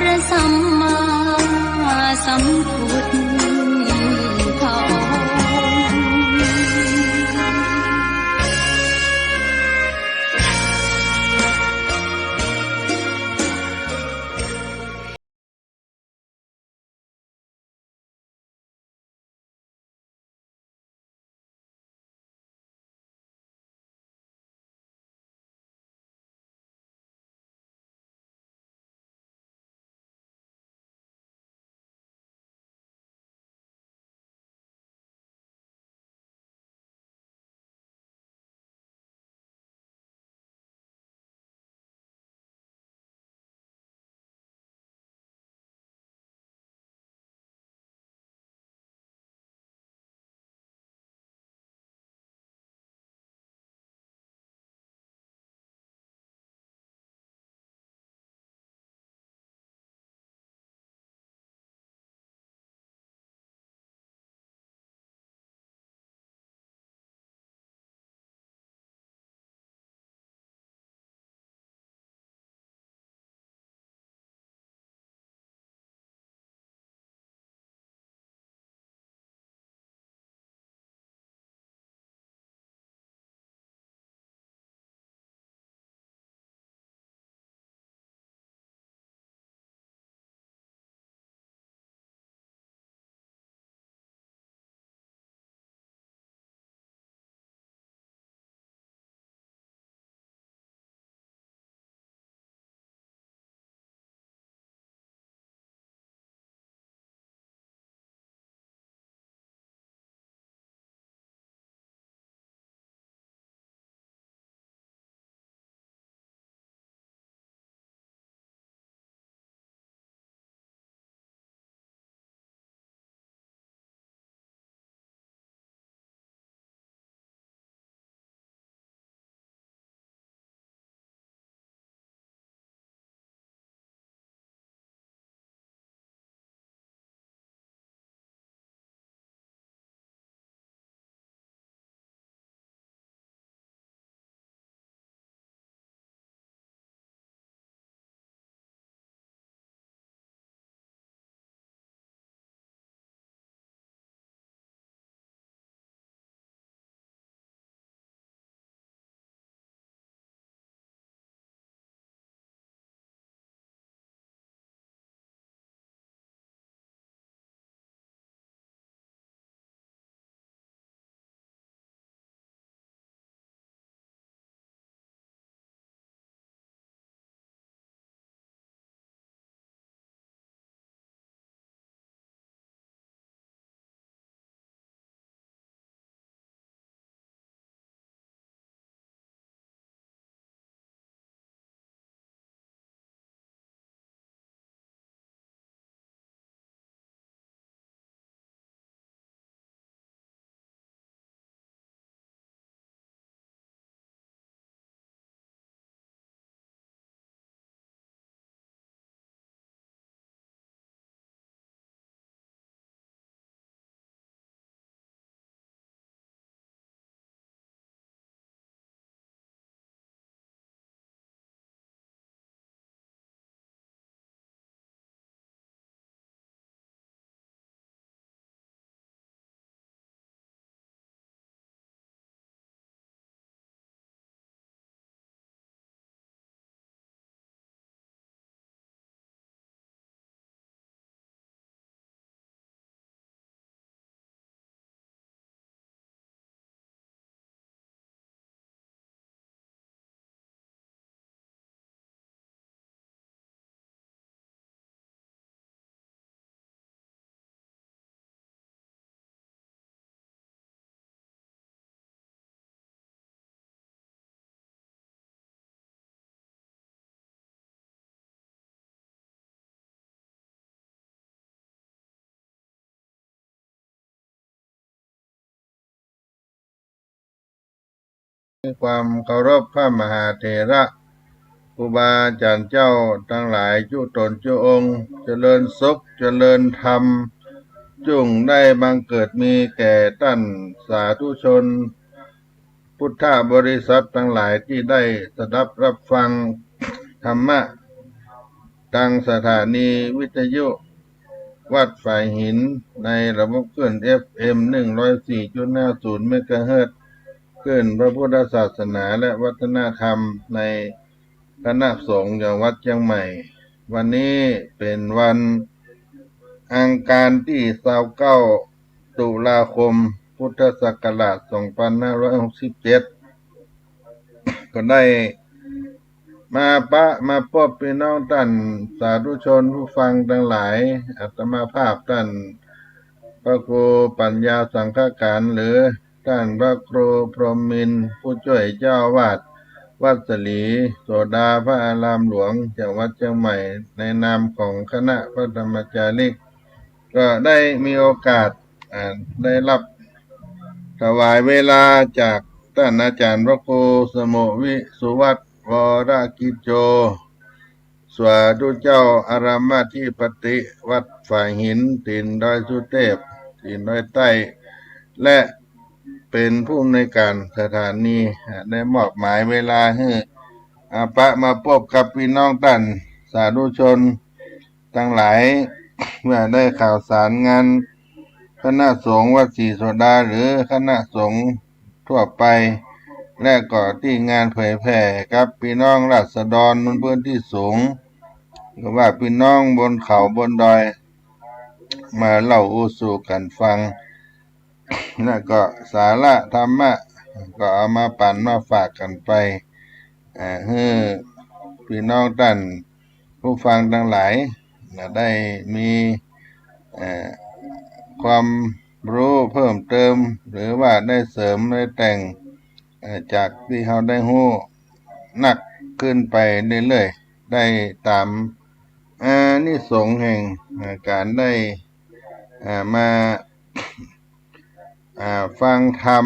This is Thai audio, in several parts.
ระสัมมาสัมพุทธองค์ความเคารพพระมหาเถระครูบาอาจารย์เจ้าทั้งหลายจุตนจุองค์เจริญสุขเจริญธรรมจุงได้บังเกิดมีแก่ท่านสาธุชนพุทธบริษัททั้งหลายที่ได้สดับรับฟังธรรมะ ตั้งสถานีวิทยุวัดฝ่ายหินในระบบคลื่น FM 104.50 เมกะเฮิรตซ์คลื่นพระพุทธศาสนาและวัฒนธรรมในคณะสงฆ์จังหวัดเชียงใหม่วันนี้เป็นวันอังคารที่29ตุลาคมพุทธศักราช2567ก็ได้มาพบพี่น้องท่านสาธุชนผู้ฟังทั้งหลายอาตมาภาพท่านพระครูปัญญาสังฆการหรือท่านพระครูพรหมินทร์ผู้ช่วยเจ้าวาดวัดสลีโสดาพระอารามหลวงจังหวัดเชียงใหม่ในนามของคณะพระธรรมจาริกก็ได้มีโอกาสได้รับถวายเวลาจากท่านอาจารย์พระครูสมุวิสุวัตวรกิจโจสวาธุเจ้าอารามธิปติวัดฝ่ายหินถิ่นดอยสุเทพถิ่นดอยใต้และเป็นผู้อำนวยการสถานีได้มอบหมายเวลาให้พระมาพบกับพี่น้องท่านสาธุชนทั้งหลายเมื่อได้ข่าวสารงานคณะสงฆ์วัดศรีโสดาหรือคณะสงฆ์ทั่วไปและก็ที่งานเผยแผ่กับพี่น้องราษฎรบนพื้นที่สูงหรือว่าพี่น้องบนเขาบนดอยมาเล่าอู้สู่กันฟังแล้วก็สาระธรรมะก็เอามาปั่นมาฝากกันไปให้พี่น้องท่านผู้ฟังทั้งหลายได้มีความรู้เพิ่มเติมหรือว่าได้เสริมได้แต่งจากที่เขาได้หู้นักขึ้นไปเรื่อยๆได้ตามอานิสงส์แห่งการได้มาฟังธรรม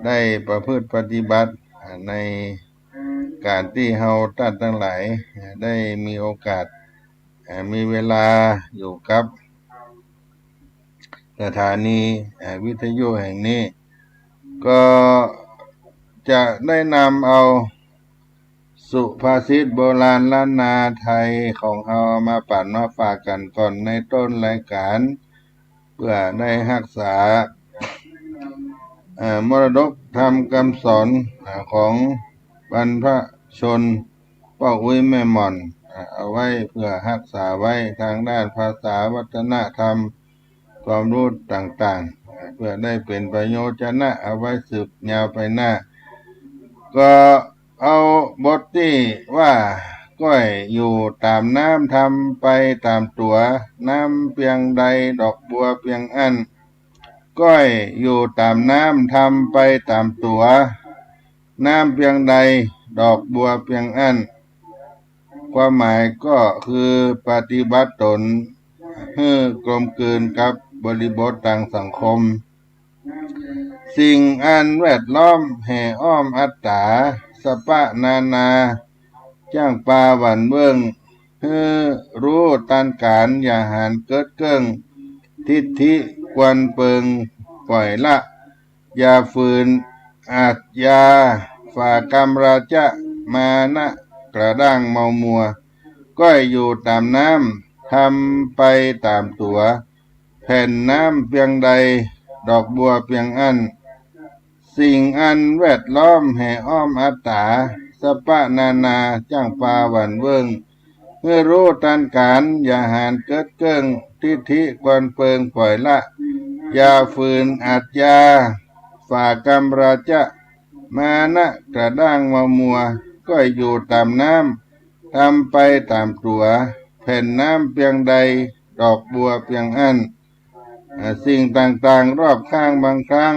ได้ประพฤติปฏิบัติในการที่เราท่านทั้งหลายได้มีโอกาสมีเวลาอยู่กับสถานีวิทยุแห่งนี้ก็จะได้นำเอาสุภาษิตโบราณล้านนาไทยของเรามาปั่นมาฝากกันก่อนในต้นรายการเพื่อได้รักษามรดกธรรมคำสอนของบรรพชนพ่ออุ้ยแม่หม่อนเอาไว้เพื่อรักษาไว้ทางด้านภาษาวัฒนธรรมความรู้ต่างๆเพื่อได้เป็นประโยชน์เอาไว้สืบยาวไปหน้าก็เอาบทที่ว่าก้อยอยู่ตามน้ำทำไปตามตัวน้ำเพียงใดดอกบัวเพียงอันก้อยอยู่ตามน้ำทำไปตามตัวน้ำเพียงใดดอกบัวเพียงอันความหมายก็คือปฏิบัติตนให้กลมกลืนกับบริบททางสังคมสิ่งอันแวดล้อมแห่อ้อมอัตตาสปะนานาจ้างปาหวันเบื้องให้รู้ตันการอย่าหันเกิดเกิงทิฏฐิควนเปิงปล่อยละอย่าฝืนอาจยาฝ่ากรรมราจะมานะกระด้างเมามัวก้อยอยู่ตามน้ำทำไปตามตัวแผ่นน้ำเพียงใดดอกบัวเพียงอันสิ่งอันแวดล้อมแห่อ้อมอัตตาสปะนานาจ้างปาหวันเวิงเมื่อรู้ตันการอย่าหานเกิดเกิงทิฏฐิกวนเปิงปล่อยละอย่าฝืนอาจยาฝ่ากรรมราจะมานะกระด้างมามัวก็อยู่ตามน้ำทำไปตามตัวแผ่นน้ำเพียงใดดอกบัวเพียงอันสิ่งต่างๆรอบข้างบางครั้ง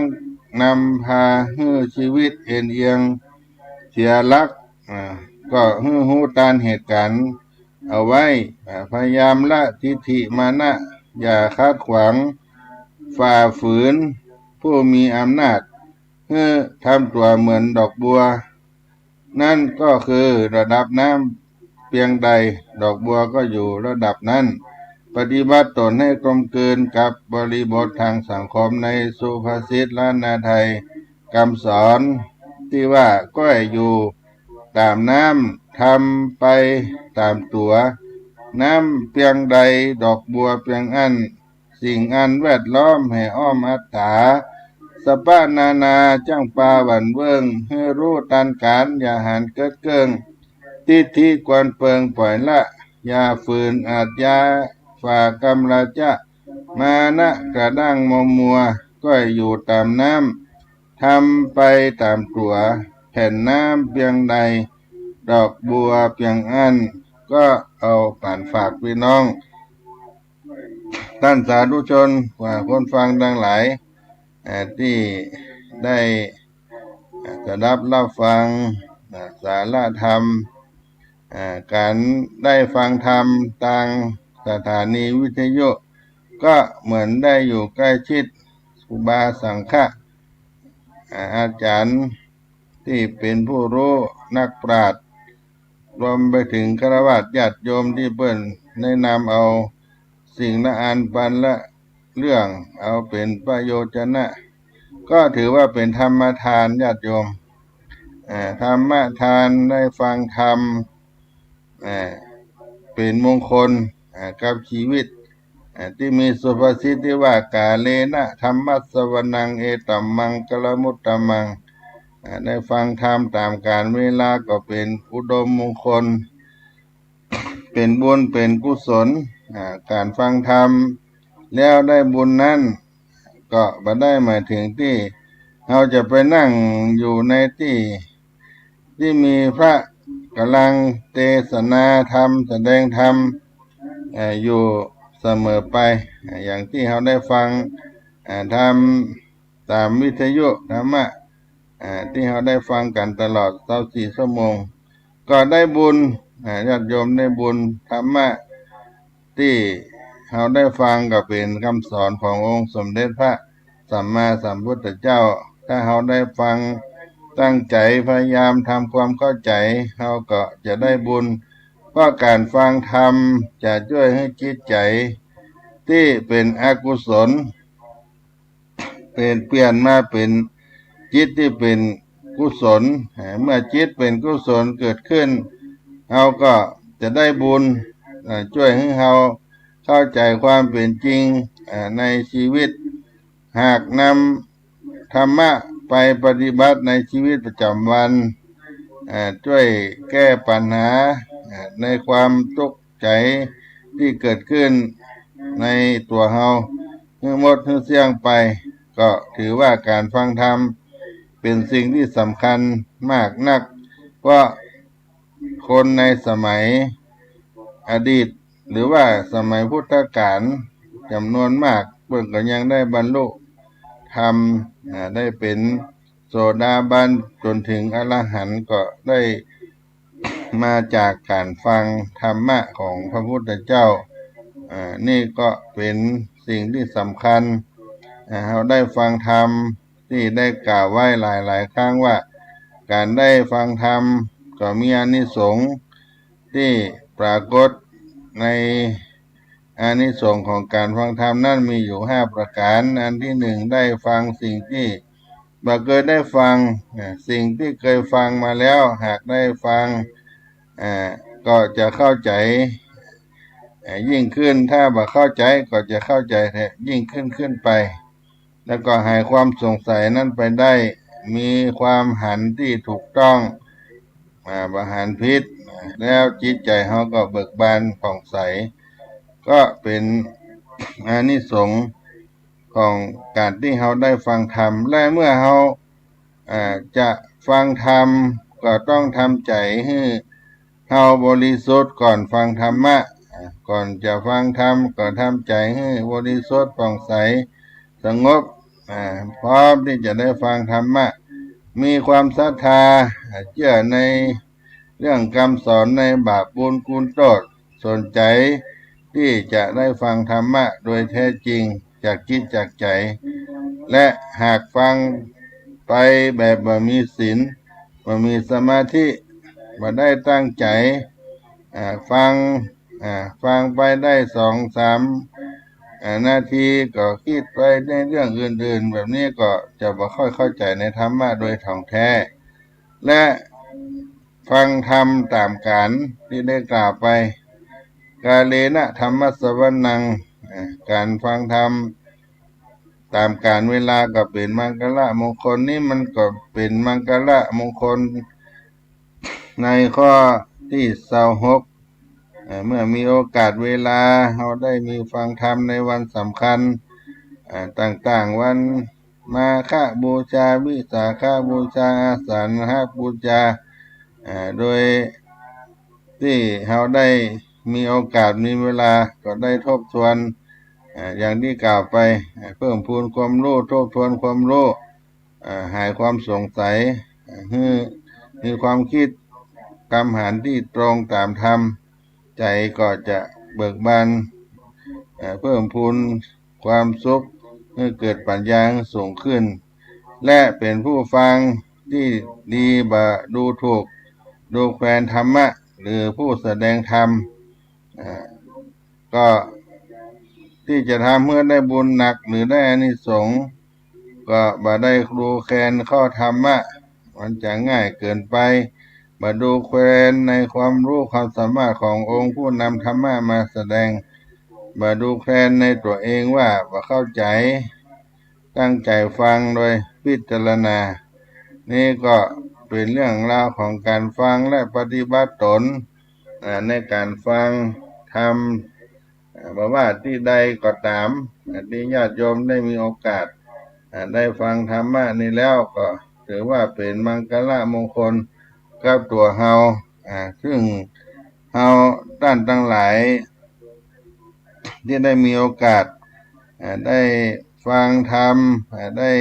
นำพาให้ชีวิตเอ็นเอียงเสียหลักก็ให้หูตานเหตุการณ์เอาไว้พยายามละทิฏฐิมานะอย่าคาดขวางฝ่าฝืนผู้มีอำนาจให้ทำตัวเหมือนดอกบัวนั่นก็คือระดับน้ำเพียงใดดอกบัวก็อยู่ระดับนั้นปฏิบัติตนให้กลมกลืนกับบริบททางสังคมในสุภาษิตล้านนาไทยคำสอนที่ว่าก้อยอยู่ตามน้ ทำไปตามตัวน้ำเพียงใดดอกบัวเพียงอันสิ่งอันแวดล้อมให้อ้อมอัตตาสปะนานาจ้างปาหวันเวิงให้รู้ตันการอย่าหันเกิดเกิงทิฏฐิกวนเปิงปล่อยละอย่าฝืนอาจยาฝ่ากำราจะมานะกระด้างมัวก็อยู่ตามน้ำทำไปตามตัวแผ่นน้ำเพียงใดดอกบัวเพียงอันก็เอาป่านฝากพี่น้องท่านสาธุชนว่าคนฟังดังหลายที่ได้จะรับฟังสาระธรรมการได้ฟังธรรมทางสถานีวิทยุก็เหมือนได้อยู่ใกล้ชิดครูบาสังฆะอาจารย์ที่เป็นผู้รู้นักปราชญ์รวมไปถึงฆราวาสญาติโยมที่เปิ้นแนะนำเอาสิ่งละอันปันละเรื่องเอาเป็นประโยชนะก็ถือว่าเป็นธรรมทานญาติโยมธรรมทานได้ฟังธรรมเป็นมงคลกับชีวิตที่มีสุภาษิตที่ว่ากาเลนะธรรมัสสวนังเอตัมมังกลมุตตมังได้ฟังธรรมตามกาลเวลาก็เป็นอุดมมงคลเป็นบุญเป็นกุศลการฟังธรรมแล้วได้บุญนั้นก็บ่ได้หมายถึงที่เราจะไปนั่งอยู่ในที่มีพระกำลังเทศนาธรรมแสดงธรรมอยู่เสมอไปอย่างที่เราได้ฟังธรรมตามวิทยุธรรมะที่เราได้ฟังกันตลอด24 ชั่วโมงก็ได้บุญญาติโยมได้บุญธรรมะที่เราได้ฟังก็เป็นคำสอนขององค์สมเด็จพระสัมมาสัมพุทธเจ้าถ้าเราได้ฟังตั้งใจพยายามทำความเข้าใจเราก็จะได้บุญเพราะการฟังธรรมจะช่วยให้จิตใจที่เป็นอกุศลเปลี่ยนมาเป็นจิตที่เป็นกุศลเมื่อจิตเป็นกุศลเกิดขึ้นเราก็จะได้บุญช่วยให้เราเข้าใจความเป็นจริงในชีวิตหากนำธรรมะไปปฏิบัติในชีวิตประจำวันช่วยแก้ปัญหาในความทุกข์ใจที่เกิดขึ้นในตัวเราเมื่อหมดเสี่ยงไปก็ถือว่าการฟังธรรมเป็นสิ่งที่สำคัญมากนักเพราะคนในสมัยอดีตหรือว่าสมัยพุทธกาลจำนวนมากเพิ่นก็ยังได้บรรลุธรรมได้เป็นโสดาบันจนถึงอรหันต์ก็ได้มาจากการฟังธรรมะของพระพุทธเจ้านี่ก็เป็นสิ่งที่สำคัญเราได้ฟังธรรมที่ได้กล่าวไว้หลายๆครั้งว่าการได้ฟังธรรมก็มีอานิสงส์ที่ปรากฏในอานิสงส์ของการฟังธรรมนั้นมีอยู่5 ประการอันที่1ได้ฟังสิ่งที่บ่เคยได้ฟังสิ่งที่เคยฟังมาแล้วหากได้ฟังก็จะเข้าใจยิ่งขึ้นถ้าบ่เข้าใจก็จะเข้าใจยิ่งขึ้นไปแล้วก็หายความสงสัยนั้นไปได้มีความหันที่ถูกต้องบ่หันผิดแล้วจิตใจเราก็เบิกบานผ่องใสก็เป็นอานิสงส์ของการที่เราได้ฟังธรรมและเมื่อเราจะฟังธรรมก็ต้องทำใจให้เราบริสุทธิ์ก่อนฟังธรรมะก่อนจะฟังธรรมก็ทำใจให้บริสุทธิ์ผ่องใสสงบพร้อมที่จะได้ฟังธรรมะมีความศรัทธาเชื่อในเรื่องคำสอนในบาปบุญคุณโทษสนใจที่จะได้ฟังธรรมะโดยแท้จริงจากจิตจากใจและหากฟังไปแบบบ่มีศีลบ่มีสมาธิบ่ได้ตั้งใจฟังไปได้2-3นาทีก็คิดไปในเรื่องอื่นๆแบบนี้ก็จะบ่ค่อยเข้าใจในธรรมะโดยท่องแท้และ ฟังธรรมตามการที่ได้กล่าวไปกาเลนะธรรมสวนังการฟังธรรมตามกาลเวลาก็เป็นมังคละมงคลนี้มันก็เป็นมังคละมงคลในข้อที่26เมื่อมีโอกาสเวลาเราได้มีฟังธรรมในวันสำคัญต่างๆวันมาฆบูชาวิสาขบูชาอาสาฬหบูชาโดยที่เราได้มีโอกาสมีเวลาก็ได้ทบทวนอย่างที่กล่าวไปเพิ่มพูนความรู้ทบทวนความรู้หายความสงสัยมีความคิดกำหันที่ตรงตามธรรมใจก็จะเบิกบานเพิ่มพูนความสุขให้เกิดปัญญาสูงขึ้นและเป็นผู้ฟังที่ดีบ่ดูถูกดูแคลนธรรมะหรือผู้แสดงธรรมก็ที่จะทำเมื่อได้บุญหนักหรือได้อานิสงส์ก็บ่ได้ดูแคลนข้อธรรมะมันจะง่ายเกินไปบ่ดูแคลนในความรู้ความสามารถขององค์ผู้นำธรรมะมาแสดงบ่ดูแคลนในตัวเองว่าบ่เข้าใจตั้งใจฟังโดยพิจารณานี่ก็เป็นเรื่องราวของการฟังและปฏิบัติตนในการฟังธรรมบ่ว่าที่ใดก็ตามที่ญาติโยมได้มีโอกาสได้ฟังธรรมะนี้แล้วก็ถือว่าเป็นมังคละมงคลกับตัวเฮาซึ่งเฮาท่านทั้งหลายที่ได้มีโอกาสได้ฟังธรรมได้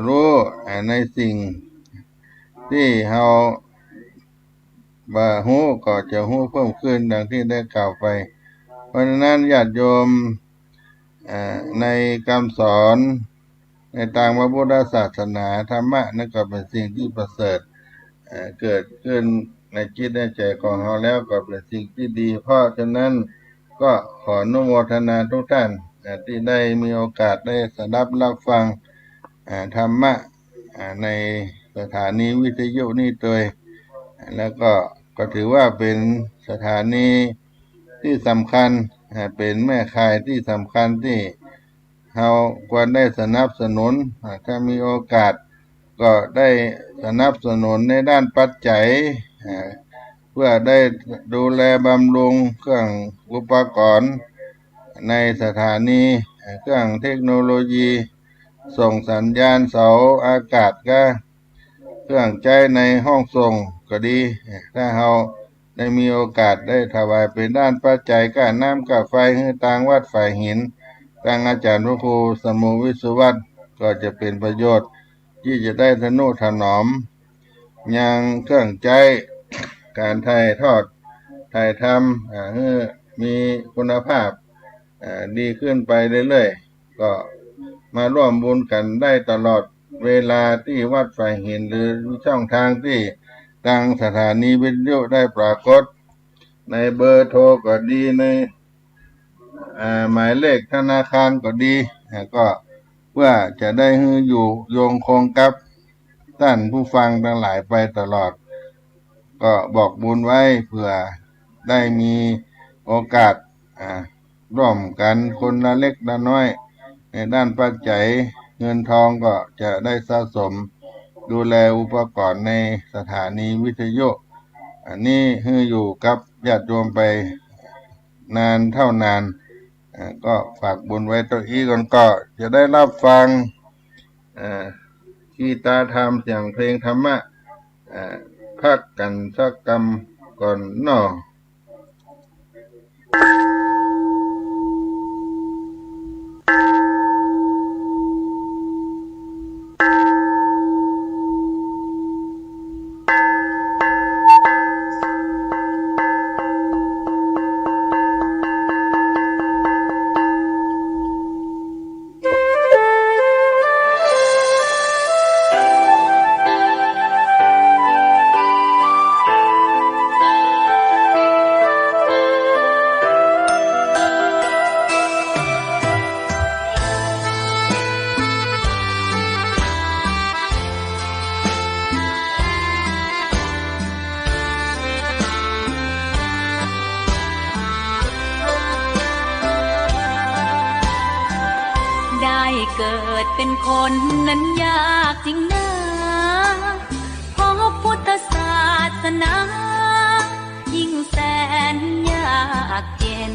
รู้ในสิ่งที่เฮาบ่ฮู้ก็จะฮู้เพิ่มขึ้นดังที่ได้กล่าวไปเพราะฉะนั้นญาติโยมในคำสอนในทางพระพุทธศาสนาธรรมะนั่นก็เป็นสิ่งที่ประเสริฐเกิดขึ้นในจิตในใจของเราแล้วก็เป็นสิ่งที่ดีเพราะฉะนั้นก็ขออนุโมทนาทุกท่านที่ได้มีโอกาสได้สดับรับฟังธรรมะในสถานีวิทยุนี้โดยแล้วก็ถือว่าเป็นสถานีที่สำคัญเป็นแม่ข่ายที่สำคัญที่เราควรได้สนับสนุนถ้ามีโอกาสก็ได้สนับสนุนในด้านปัจจัยเพื่อได้ดูแลบำรุงเครื่องอุปกรณ์ในสถานีเครื่องเทคโนโลยีส่งสัญญาณเสาอากาศก็เครื่องใจในห้องส่งก็ดีถ้าเราได้มีโอกาสได้ถวายเป็นด้านปัจจัยก้าน้ำก้าไฟให้ต่างวัดฝ่ายหินต่างอาจารย์พระครูสมุวิสุวัตรก็จะเป็นประโยชน์ที่จะได้ทนุถนอมยังเครื่องใจการถ่ายทอดถ่ายทำให้มีคุณภาพดีขึ้นไปเรื่อยๆก็มาร่วมบุญกันได้ตลอดเวลาที่วัดฝ่ายหินหรือช่องทางที่ทางสถานีวิทยุได้ปรากฏในเบอร์โทรก็ดีในหมายเลขธนาคารก็ดีก็เพื่อจะได้อยู่โยงคงกับท่านผู้ฟังทั้งหลายไปตลอดก็บอกบุญไว้เพื่อได้มีโอกาสร่วมกันคนละเล็กละน้อยในด้านปัจจัยเงินทองก็จะได้สะสมดูแลอุปกรณ์ในสถานีวิทยุอันนี้อยู่กับญาติโยมไปนานเท่านานก็ฝากบุญไว้ตัวอีก่อนก็จะได้รับฟังกีตาธรรมเสียงเพลงธรรมะพักกันสักกรรมก่อนเนาะ เกิดเป็นคนนั้นยากจริงนะเพราะพุทธศาสนายิ่งแสนยากเย็น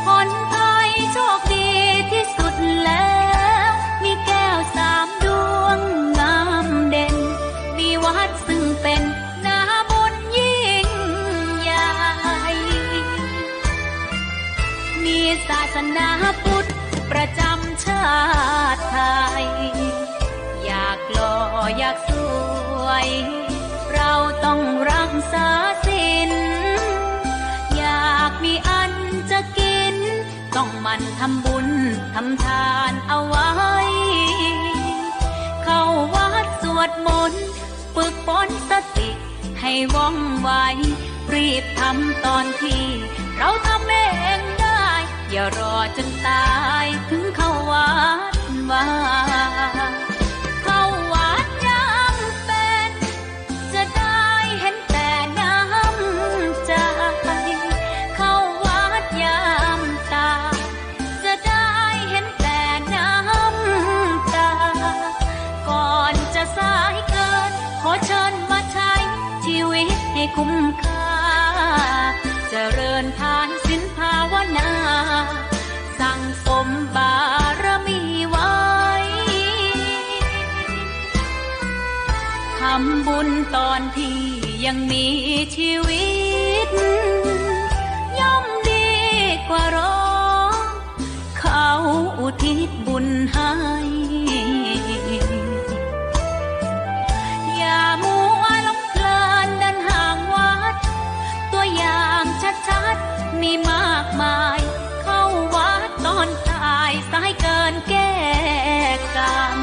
คนไทยโชคดีที่สุดแล้วมีแก้ว3 ดวงงามเด่นมีวัดซึ่งเป็นนาบุญยิ่งใหญ่มีศาสนาพุทธประจำชาติไทยอยากหล่ออยากสวยเราต้องรักษาศีลอยากมีอันจะกินต้องหมั่นทำบุญทำทานเอาไว้เข้าวัดสวดมนต์ฝึกฝนสติให้ว่องไวรีบทำตอนที่เราทำเองได้อย่ารอจนตายถึงเข้าวัดว่าเข้าวัดยังเป็นจะได้เห็นแต่น้ำใจเข้าวัดยามตาจะได้เห็นแต่น้ำตาก่อนจะสายเกินขอเชิญมาใช้ชีวิตให้คุ้มค่าเจริญทานศีลภาวนาสั่งสมบารมีไว้ทำบุญตอนที่ยังมีชีวิตย่อมดีกว่ารอเขาอุทิศบุญให้อย่ามัวหลงเพลินเดินห่างวัดตัวอย่างชัดๆมีมากมายเข้าวัดตอนตายสายเกินแก้กรรม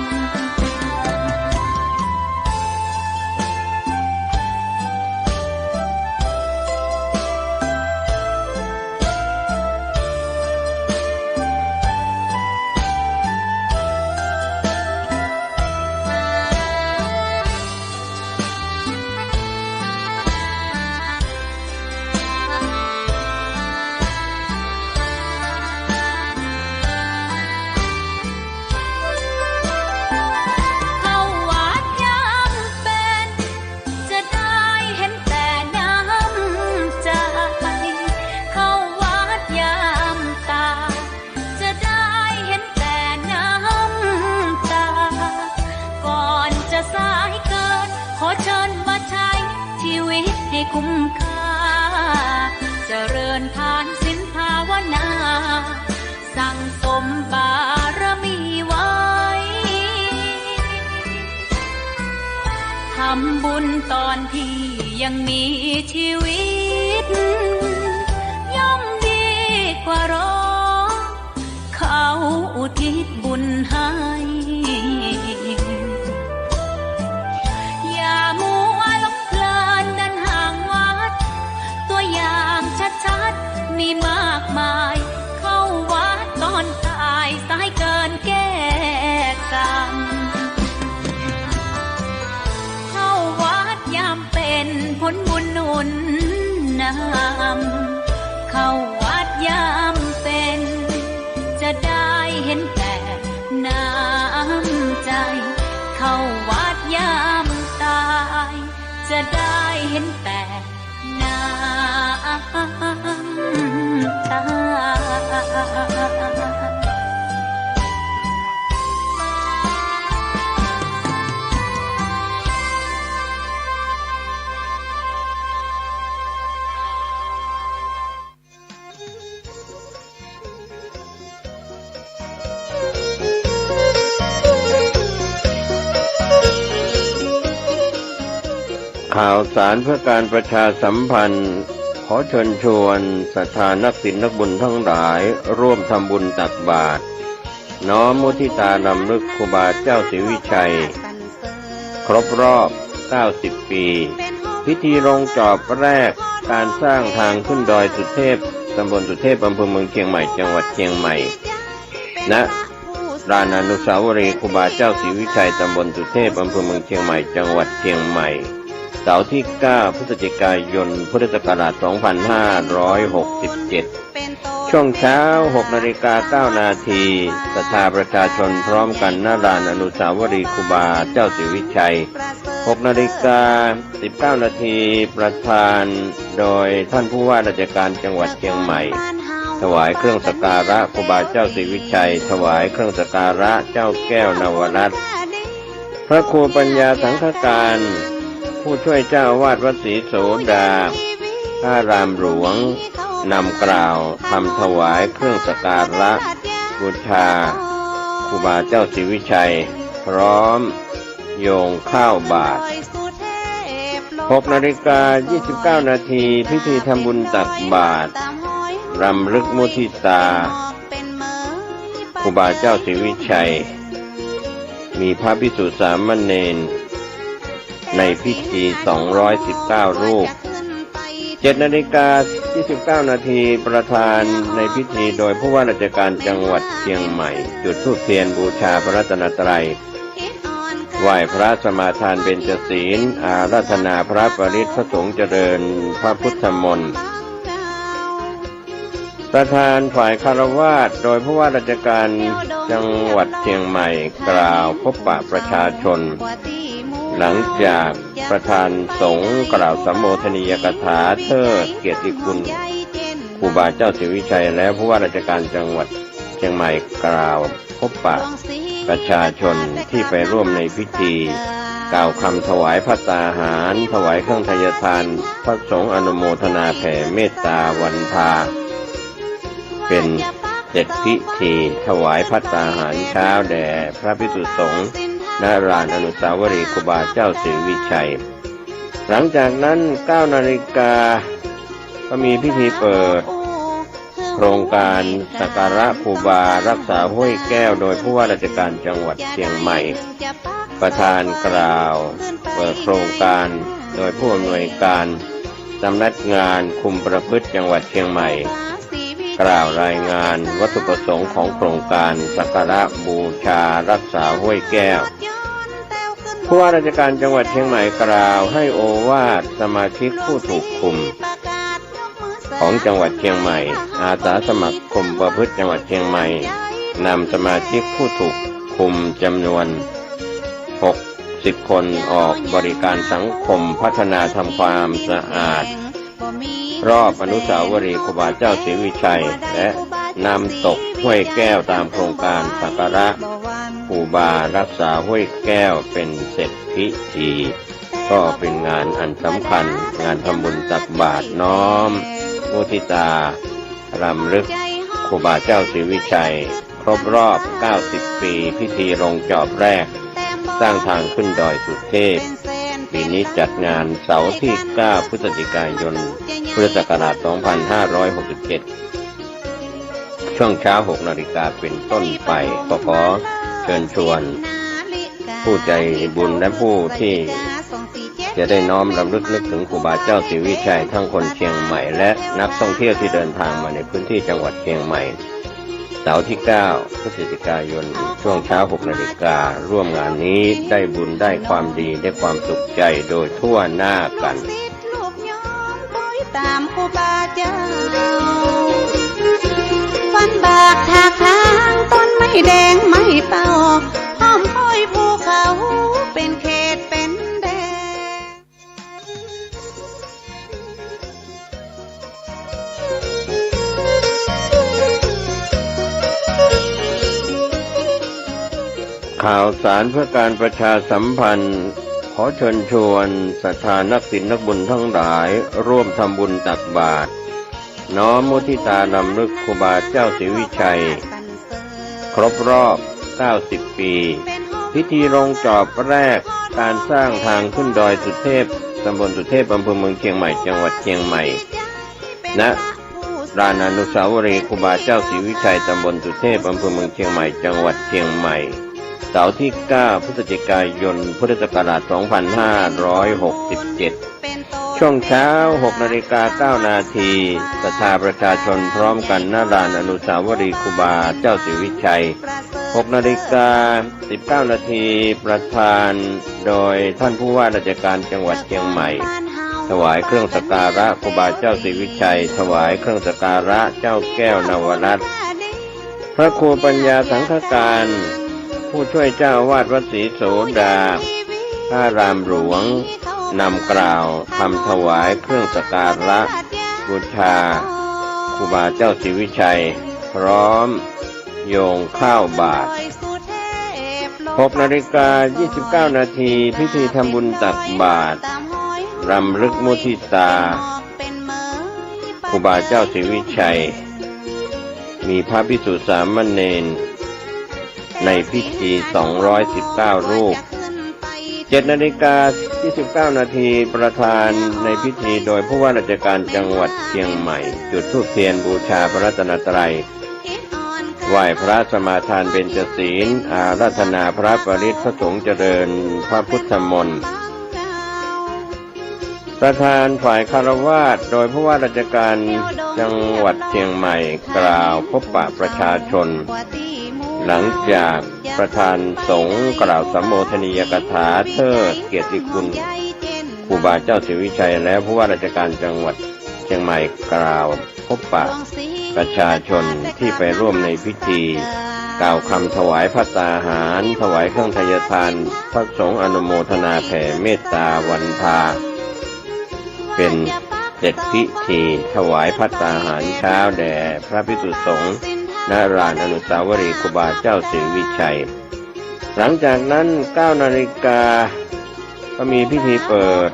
คุ้มค่าเจริญทานศีลภาวนาสั่งสมบารมีไว้ทำบุญตอนที่ยังมีชีวิตย่อมดีกว่ารอเขาอุทิศบุญให้อย่ามัวหลงเพลินเดินห่างวัดตัวอย่างชัดๆมีมากมายเข้าวัดตอนตายสายเกินแก้กรรมเข้าวัดยามเป็นผลบุญหนุนนำเข้าวัดยามเป็นจะได้เห็นแต่น้ำใจเข้าวัดยามตายจะได้เห็นแต่น้ำตา ข่าวสารเพื่อการประชาสัมพันธ์ขอเชิญชวนศรัทธานักศีลนักบุญทั้งหลายร่วมทำบุญตักบาตรน้อมมุทิตารำลึกครูบาเจ้าศรีวิชัยครบรอบ90 ปีพิธีลงจอบแรกการสร้างทางขึ้นดอยสุเทพตำบลสุเทพอำเภอเมืองเชียงใหม่จังหวัดเชียงใหม่ณลานอนุสาวรีย์ครูบาเจ้าศรีวิชัยตำบลสุเทพอำเภอเมืองเชียงใหม่จังหวัดเชียงใหม่เสาร์ที่ 9 พฤศจิกายน พุทธศักราช 2567 ช่วงเช้า 6:09 นาทีศรัทธาประชาชนพร้อมกันณลานอนุสาวรีย์ครูบาเจ้าศรีวิชัย 6:19 นาทีประธานโดยท่านผู้ว่าราชการจังหวัดเชียงใหม่ถวายเครื่องสักการะครูบาเจ้าศรีวิชัยถวายเครื่องสักการะเจ้าแก้วนวรัตน์พระครูปัญญาสังฆการผู้ช่วยเจ้าอาวาสวัดศรีโสดาพระรามหลวงนำกล่าวทำถวายเครื่องสักการะบูชาครูบาเจ้าศรีวิชัยพร้อมโยงข้าวบาตร 6:29 นาทีพิธีทำบุญตักบาตรรำลึกมุทิตาครูบาเจ้าศรีวิชัยมีพระภิกษุสามเณรในพิธี219 รูป 7:29 นาทีประธานในพิธีโดยผู้ว่าราชการจังหวัดเชียงใหม่จุดธูปเทียนบูชาพระรัตนตรัยไหว้พระสมาทานเบญจศีลอาราธนาพระปริตรพระสงฆ์เจริญพระพุทธมนต์ประธานฝ่ายคฤหัสถ์โดยผู้ว่าราชการจังหวัดเชียงใหม่กล่าวพบปะประชาชนหลังจากประธานสงฆ์กล่าวสัมโมทนียกถาเทิดเกียรติคุณครูบาเจ้าศรีวิชัยและผู้ว่าราชการจังหวัดเชียงใหม่กล่าวพบปะประชาชนที่ไปร่วมในพิธีกล่าวคำถวายภัตตาหารถวายเครื่องทายทานพระสงฆ์อนุโมทนาแผ่เมตตาวันทาเป็นเสร็จพิธีถวายภัตตาหารเช้าแด่พระภิกษุสงฆ์ณลานอนุสาวรีย์ครูบาเจ้าศรีวิชัยหลังจากนั้น 9 นาฬิกาก็มีพิธีเปิดโครงการสักการะครูบารักษาห้วยแก้วโดยผู้ว่าราชการจังหวัดเชียงใหม่ประธานกล่าวเปิดโครงการโดยผู้อำนวยการสำนักงานคุมประพฤติจังหวัดเชียงใหม่กล่าวรายงานวัตถุประสงค์ของโครงการสักการะบูชารักษาห้วยแก้วผู้ว่าราชการจังหวัดเชียงใหม่กล่าวให้โอวาทสมาชิกผู้ถูกคุมของจังหวัดเชียงใหม่อาสาสมัครคุมประพฤติจังหวัดเชียงใหม่นำสมาชิกผู้ถูกคุมจำนวน60 คนออกบริการสังคมพัฒนาทำความสะอาดรอบอนุสาวรีย์ครูบาเจ้าศรีวิชัยและนำตกห้วยแก้วตามโครงการสักการะครูบารักษาห้วยแก้วเป็นเสร็จพิธีก็เป็นงานอันสำคัญงานทำบุญตักบาตรน้อมมุทิตารำลึกครูบาเจ้าศรีวิชัยครบรอบ90 ปีพิธีลงจอบแรกสร้างทางขึ้นดอยสุเทพปีนี้จัดงานเสาร์ที่ 9 พฤศจิกายน พุทธศักราช 2567 ช่วงเช้า 6 นาฬิกาเป็นต้นไปก็ขอเชิญชวนผู้ใจบุญและผู้ที่จะได้น้อมรำลึกนึกถึงครูบาเจ้าศรีวิชัยทั้งคนเชียงใหม่และนักท่องเที่ยวที่เดินทางมาในพื้นที่จังหวัดเชียงใหม่เสาร์ที่ 9 พฤศจิกายนช่วงเช้า 6 นาฬิการ่วมงานนี้ได้บุญได้ความดีได้ความสุขใจโดยทั่วหน้ากันตามครูบาเจ้าฟันบากทาค้างต้นไม้แดงไม้เป่าห้อมห้อยภูเขาเป็นเขตเป็นแดน ข่าวสารเพื่อการประชาสัมพันธ์ขอเชิญชวนศรัทธานักศีลนักบุญทั้งหลายร่วมทำบุญตักบาตรน้อมมุทิตารำลึกครูบาเจ้าศรีวิชัยครบรอบ90 ปีพิธีลงจอบแรกการสร้างทางขึ้นดอยสุเทพตำบลสุเทพอำเภอเมืองเชียงใหม่จังหวัดเชียงใหม่ณลานอนุสาวรีย์ครูบาเจ้าศรีวิชัยตำบลสุเทพอำเภอเมืองเชียงใหม่จังหวัดเชียงใหม่เสาร์ที่ 9 พฤศจิกายน พุทธศักราช 2567 ช่วงเช้า 6:09 นาทีศรัทธาประชาชนพร้อมกันณลานอนุสาวรีย์ครูบาเจ้าศรีวิชัย 6:19 นาทีประธานโดยท่านผู้ว่าราชการจังหวัดเชียงใหม่ ถวายเครื่องสักการะครูบาเจ้าศรีวิชัยถวายเครื่องสักการะเจ้าแก้วนวรัตน์พระครูปัญญาสังฆการผู้ช่วยเจ้าอาวาสวัดศรีโสดาพระรามหลวงนำกล่าวทำถวายเครื่องสักการะบูชาครูบาเจ้าศรีวิชัยพร้อมโยงข้าวบาตร6 นาฬิกา 29 นาทีพิธีทำบุญตักบาตรรำลึกมุทิตาครูบาเจ้าศรีวิชัยมีพระภิกษุสามเณรในพิธี219 รูป7 นาฬิกา 29 นาทีประธานในพิธีโดยผู้ว่าราชการจังหวัดเชียงใหม่จุดธูปเทียนบูชาพระรัตนตรัยไหว้พระสมาทานเบญจศีลอาราธนาพระปริตรพระสงฆ์เจริญพระพุทธมนต์ประธานฝ่ายคฤหัสถ์โดยผู้ว่าราชการจังหวัดเชียงใหม่กล่าวพบปะประชาชนหลังจากประธานสงฆ์กล่าวสัมโมทนียกถาเทิดเกียรติคุณครูบาเจ้าศรีวิชัยและผู้ว่าราชการจังหวัดเชียงใหม่กล่าวพบปะประชาชนที่ไปร่วมในพิธีกล่าวคำถวายภัตตาหารถวายเครื่องทายทานพระสงฆ์อนุโมทนาแผ่เมตตาวันพาเป็นเสร็จพิธีถวายภัตตาหารเช้าแด่พระภิกษุสงฆ์ณลานอนุสาวรีย์ครูบาเจ้าศรีวิชัยหลังจากนั้น 9 นาฬิกาก็มีพิธีเปิด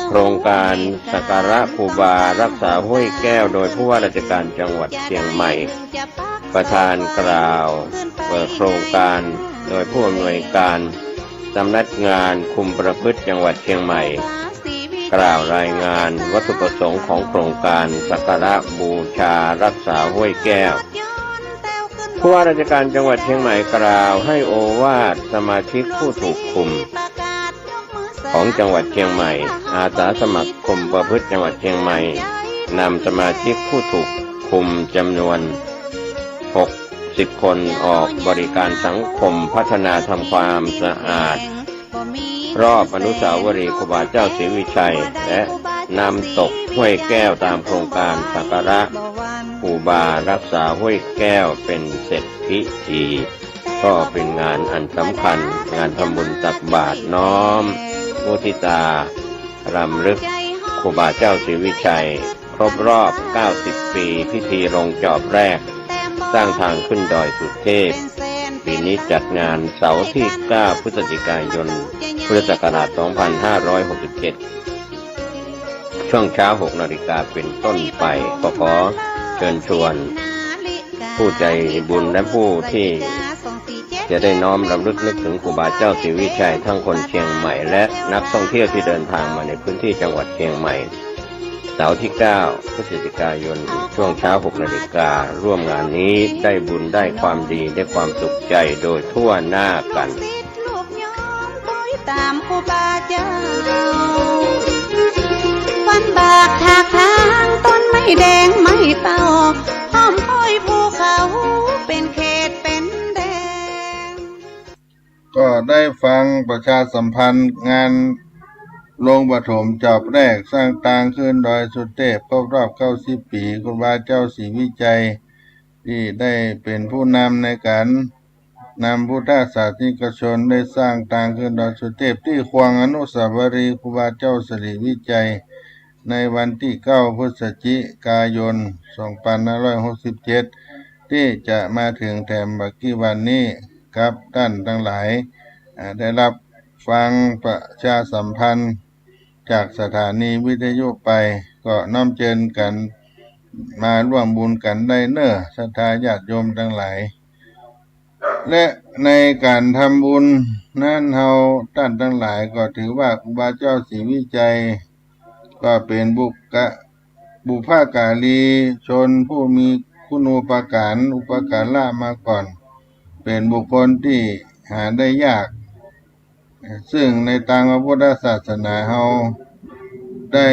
โครงการสักการะครูบารักษาห้วยแก้วโดยผู้ว่าราชการจังหวัดเชียงใหม่ประธานกล่าวเปิดโครงการโดยผู้อำนวยการสำนักงานคุมประพฤติจังหวัดเชียงใหม่กล่าวรายงานวัตถุประสงค์ของโครงการสักการะบูชารักษาห้วยแก้วผู้ว่าราชการจังหวัดเชียงใหม่กล่าวให้โอวาทสมาชิกผู้ถูกคุมของจังหวัดเชียงใหม่อาสาสมัครคุมประพฤติจังหวัดเชียงใหม่นำสมาชิกผู้ถูกคุมจำนวน60 คนออกบริการสังคมพัฒนาทำความสะอาดรอบอนุสาวรีย์ครูบาเจ้าศรีวิชัยและนำตกห้วยแก้วตามโครงการสักการะครูบารักษาห้วยแก้วเป็นเสร็จพิธีก็เป็นงานอันสำคัญงานทำบุญตักบาตรน้อมมุทิตารำลึกครูบาเจ้าศรีวิชัยครบรอบ90 ปีพิธีลงจอบแรกสร้างทางขึ้นดอยสุเทพปีนี้จัดงานเสาร์ที่ 9 พฤศจิกายน พุทธศักราช 2567 ช่วงเช้า 6 นาฬิกาเป็นต้นไปก็ขอเชิญชวนผู้ใจบุญและผู้ที่จะได้น้อมรำลึกนึกถึงครูบาเจ้าศรีวิชัยทั้งคนเชียงใหม่และนักท่องเที่ยวที่เดินทางมาในพื้นที่จังหวัดเชียงใหม่เสาร์ที่ 9 พฤศจิกายนช่วงเช้า 6 นาฬิการ่วมงานนี้ได้บุญได้ความดีได้ความสุขใจโดยทั่วหน้ากันตามครูบาเจ้าวันบากถากทางต้นไม้แดงไม้เป่าห้อมห้อยภูเขาเป็นเขตเป็นแดนก็ได้ฟังประชาสัมพันธ์งานลงปฐมจอบแรกสร้างตางขึ้นดอยสุเทพครบรอบ90 ปีครูบาเจ้าศรีวิชัยที่ได้เป็นผู้นำในการนำพุทธศาสนิกชนได้สร้างตางขึ้นดอยสุเทพที่ควงอนุสาวรีย์ครูบาเจ้าศรีวิชัยในวันที่ 9 พฤศจิกายน 2567 ที่จะมาถึงแถมบักกี้วันนี้ครับท่านทั้งหลายได้รับฟังประชาสัมพันธ์จากสถานีวิทยุไปก็น้อมเชิญกันมาร่วมบุญกันได้เน้อศรัทธาญาติโยมทั้งหลายและในการทำบุญนั้นเฮาท่านทั้งหลายก็ถือว่าครูบาเจ้าศรีวิชัยก็เป็นบุพการีชนผู้มีคุณูปการอุปการะมาก่อนเป็นบุคคลที่หาได้ยากซึ่งในทางพระพุทธศาสนาเฮาได้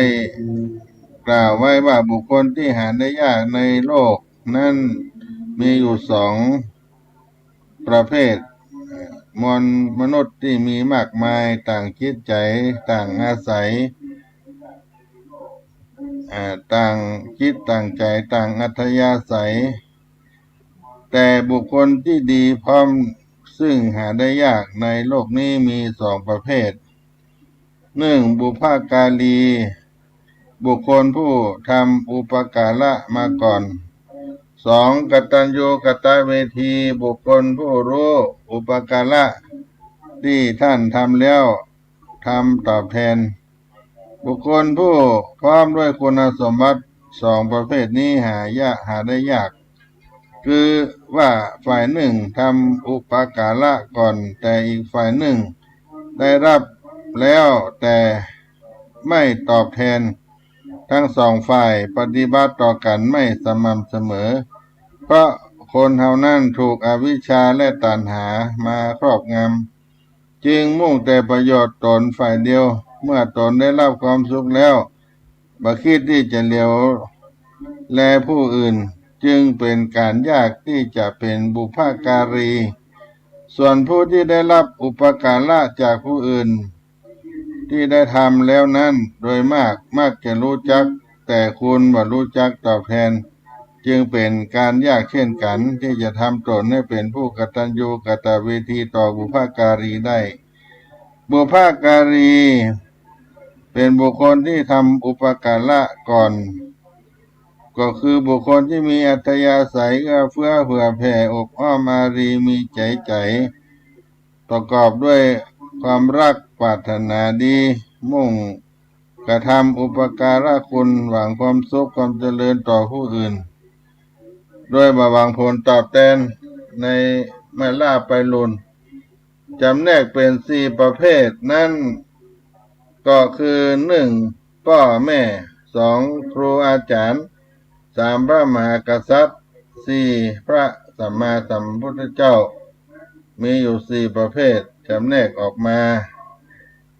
กล่าวไว้ว่าบุคคลที่หาได้ยากในโลกนั้นมีอยู่2 ประเภทมนุษย์ที่มีมากมายต่างคิดใจต่างอาศัย ต่างคิดต่างใจต่างอัธยาศัยแต่บุคคลที่ดีพร้อมซึ่งหาได้ยากในโลกนี้มีสองประเภทหนึ่งบุพการีบุคคลผู้ทำอุปการะมาก่อนสองกตัญญูกตเวทีบุคคลผู้รู้อุปการะที่ท่านทำแล้วทำตอบแทนบุคคลผู้พร้อมด้วยคุณสมบัติสองประเภทนี้หาได้ยากคือว่าฝ่ายหนึ่งทำอุปการะก่อนแต่อีกฝ่ายหนึ่งได้รับแล้วแต่ไม่ตอบแทนทั้งสองฝ่ายปฏิบัติต่อกันไม่สม่ำเสมอเพราะคนเท่านั้นถูกอวิชชาและตัณหามาครอบงำจึงมุ่งแต่ประโยชน์ตนฝ่ายเดียวเมื่อตนได้รับความสุขแล้วบ่คิดที่จะเหลียวแลผู้อื่นจึงเป็นการยากที่จะเป็นบุพการีส่วนผู้ที่ได้รับอุปการะจากผู้อื่นที่ได้ทำแล้วนั้นโดยมากจะรู้จักแต่คุณบ่รู้จักตอบแทนจึงเป็นการยากเช่นกันที่จะทำตนให้เป็นผู้กตัญญูกตเวทีต่อบุพการีได้บุพการีเป็นบุคคลที่ทำอุปการะก่อนก็คือบุคคลที่มีอัธยาศัยเอื้อเฟื้อเผื่อแผ่อบอ้อมอารีมีใจประกอบด้วยความรักปรารถนาดีมุ่งกระทำอุปการะคุณหวังความสุขความเจริญต่อผู้อื่นด้วยบ่หวังผลตอบแทนในไม่ล่าไปลุนจำแนกเป็นสี่ประเภทนั้นก็คือหนึ่งพ่อแม่สองครูอาจารย์สามพระมหากษัตริย์สี่พระสัมมาสัมพุทธเจ้ามีอยู่สี่ประเภทจำแนกออกมา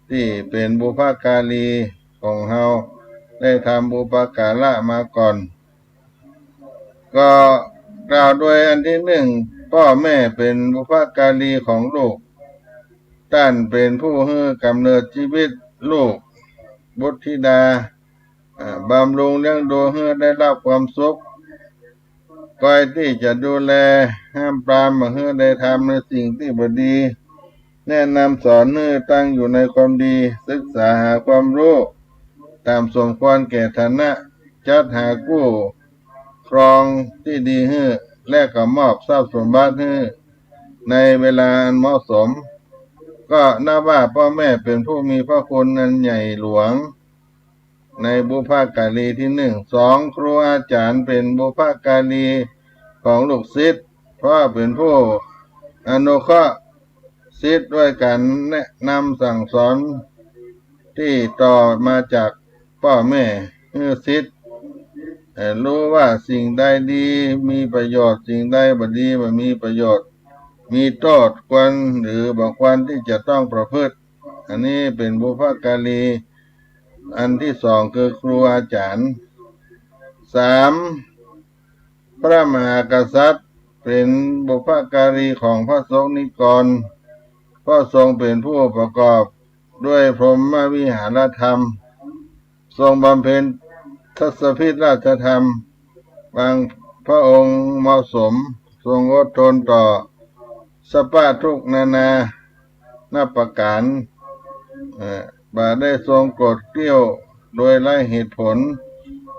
ที่เป็นบุพการีของเฮาได้ทำบุปการะมาก่อนก็กล่าวโดยอันที่หนึ่งพ่อแม่เป็นบุพการีของลูกท่านเป็นผู้ให้กำเนิดชีวิตลูกบุตรธิดาบำรุงเลี้ยงดูให้ได้รับความสุขคอยที่จะดูแลห้ามปรามให้ได้ทำในสิ่งที่บดีแนะนำสอนให้ตั้งอยู่ในความดีศึกษาหาความรู้ตามสมควรแก่ฐานะจัดหากู้ครองที่ดีให้และก็มอบทรัพย์สมบัติให้ในเวลาอันเหมาะสมก็นับว่าพ่อแม่เป็นผู้มีพระคุณอันใหญ่หลวงในบุพการีที่หนึ่งสองครูอาจารย์เป็นบุพการีของลูกศิษย์เพราะเป็นผู้อนุเคราะห์ศิษย์ด้วยการแนะนำสั่งสอนที่ต่อมาจากพ่อแม่ให้ศิษย์รู้ว่าสิ่งใดดีมีประโยชน์สิ่งใดบ่ดีบ่มีประโยชน์มีโทษควรหรือบ่ควรที่จะต้องประพฤติอันนี้เป็นบุพการีอันที่สองคือครูอาจารย์สามพระมหากษัตริย์เป็นบุพการีของพระสงฆ์นิกรเพราะทรงเป็นผู้ประกอบด้วยพรหมวิหารธรรมทรงบำเพ็ญทัศพิธราชธรรมบางพระองค์เหมาะสมทรงอดทนต่อสภาพทุกนาประการบาได้ทรงโกรธเกรี้ยวโดยไร้เหตุผล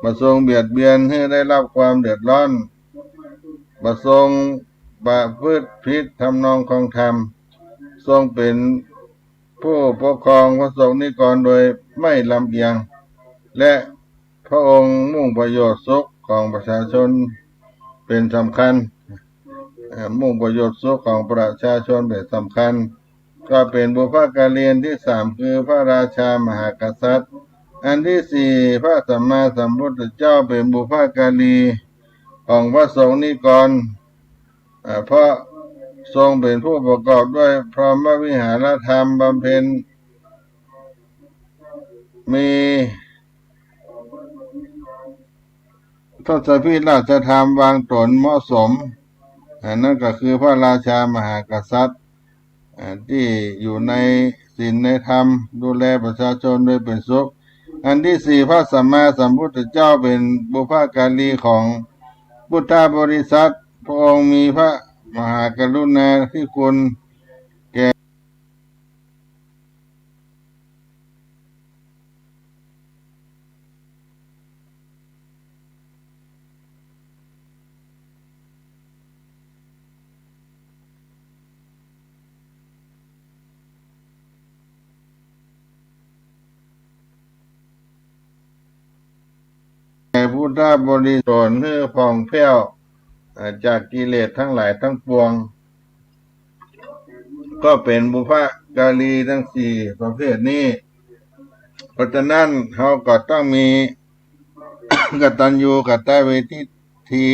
มาทรงเบียดเบียนให้ได้รับความเดือดร้อนมาทรงประพฤติผิดทำนองของธรรมทรงเป็นผู้ปกครองพระสงฆ์นิกรโดยไม่ลำเอียงและพระองค์มุ่งประโยชน์สุขของประชาชนเป็นสำคัญมุ่งประโยชน์สุขของประชาชนเป็นสำคัญก็เป็นบุพการีที่สามคือพระราชามหากษัตริย์อันที่สี่พระสัมมาสัมพุทธเจ้าเป็นบุพการีของพระสงฆ์นิกรเพราะทรงเป็นผู้ประกอบด้วยพรหมวิหารธรรมบำเพ็ญมีทศพิธราชธรรมวางตนเหมาะสมนั่นก็คือพระราชามหากษัตริย์ที่อยู่ในศีลในธรรมดูแลประชาชนโดยเป็นสุข อันที่สี่พระสัมมาสัมพุทธเจ้าเป็นบุพการีของพุทธบริษัทพระองค์มีพระมหากรุณาธิคุณพุทธบริสุทธิ์เพื่อผ่องแผ้วจากกิเลสทั้งหลายทั้งปวงก็เป็นบุพการีทั้งสี่ประเภทนี้เพราะฉะนั้นเขาก็ต้องมี กตัญญูกตเวที